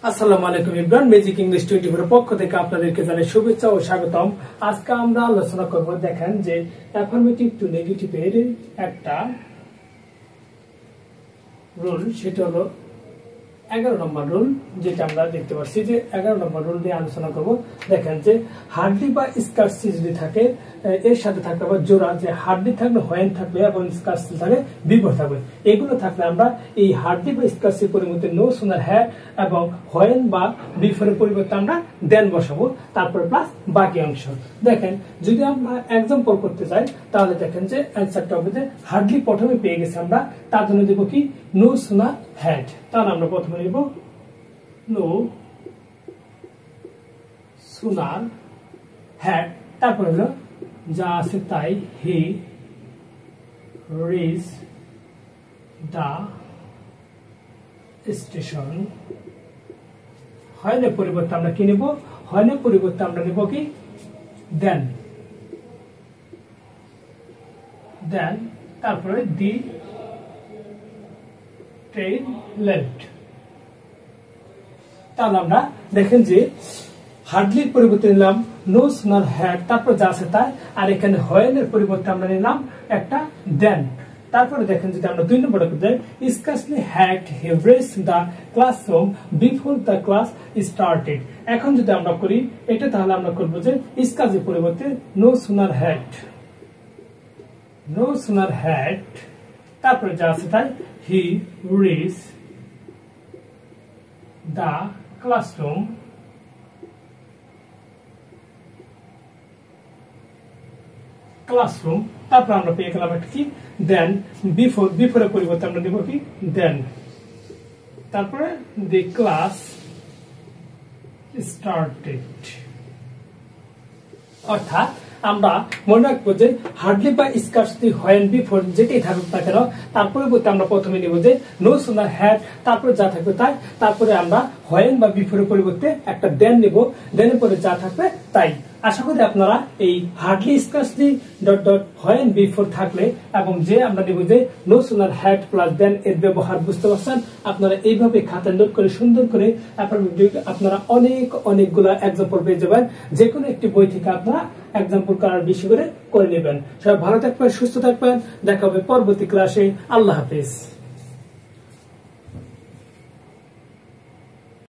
আসসালামু আলাইকুম Imran magic English 24 এর পক্ষ থেকে আপনাদেরকে জানাই শুভেচ্ছা ও স্বাগতম। আজকে আমরা আলোচনা করব, দেখেন যে অ্যাফার্মেটিভ টু নেগেটিভ এর একটা রুল, সেটা হলো 11 নম্বর রুল, যেটা আমরা দেখতে পাচ্ছি যে 11 নম্বর রুল নিয়ে আলোচনা করব। দেখেন যে হার্ডলি বা স্কার্সি যদি থাকে, এর সাথে থাকলে আবার জোড়া, যে হার্ডলি থাকলে হোয়েন থাকবে এবং স্কার্সি থাকলে বিফোর থাকবে। এগুলো থাকলে আমরা এই হার্ডলি বা স্কার্সির পরিবর্তে নো সুনার হ্যাড এবং হোয়েন বা বিফোরের পরিবর্তে আমরা দেন বসাবো, তারপর প্লাস বাকি অংশ। দেখেন যদি আমরা এক্সাম্পল করতে চাই তাহলে দেখেন যে অ্যান্সারটা হবে যে হার্ডলি প্রথমে পেয়ে গেছি আমরা, তার জন্য দেবো কি নো সুনার হ্যাড। তাহলে আমরা প্রথমে নিব নো সুনার হ্যাড, তারপর হলো যা আছে তাই হি রিচ দা স্টেশন। হয়নের পরিবর্তে আমরা কি নেব? হয়নের পরিবর্তে আমরা নেব কি দেন। দেন তারপরে দি ট্রেন লেফট। তাহলে আমরা দেখেন যে হার্ডলির পরিবর্তে নিলাম নো সুনার হ্যাড, তারপর যা আছে তাই, আর এখানে হোয়েনের পরিবর্তে আমরা নিলাম একটা দেন। তারপরে দেখেন যদি আমরা 2 নম্বরে যাই, scarcely had he reached the classroom before the class started. এখন যদি আমরা করি এটা, তাহলে আমরা করব যে স্কার্সের পরিবর্তে no sooner had, no sooner had, তারপরে যা আছে তাই he reached the classroom classroom. তারপর আমরা পেয়ে গেলাম একটা কি দেন। বিফোরের পরিবর্তে আমরা দেব কি দেন, তারপরে দি ক্লাস স্টার্টেড। অর্থাৎ আমরা মনে রাখবো যে হার্ডলি বা স্কার্সলি হোয়েন বিফোর যেটাই থাকুক না কেন, তার পরিবর্তে আমরা প্রথমে নিব যে নো সুনার হ্যাড, তারপরে যা থাকবে তাই, তারপরে আমরা হোয়েন বা বিফোরের পরিবর্তে একটা দেন নিব, দেনের পরে যা থাকবে তাই। আশা করি আপনারা এই hardly scarcely dot dot when before থাকলে এবং যে আমরা নিব যে নো সুনার হ্যাড প্লাস দেন এর ব্যবহার বুঝতে পারছেন। আপনারা এইভাবে খাতায় নোট করে সুন্দর করে আপনারা অনেকগুলা এক্সাম্পল পেয়ে যাবেন। যে কোনো একটি বই থেকে আপনারা এক্সাম্পল করার বেশি করে নেবেন। সবাই ভালো থাকবেন, সুস্থ থাকবেন, দেখা হবে পরবর্তী ক্লাসে। আল্লাহ হাফেজ।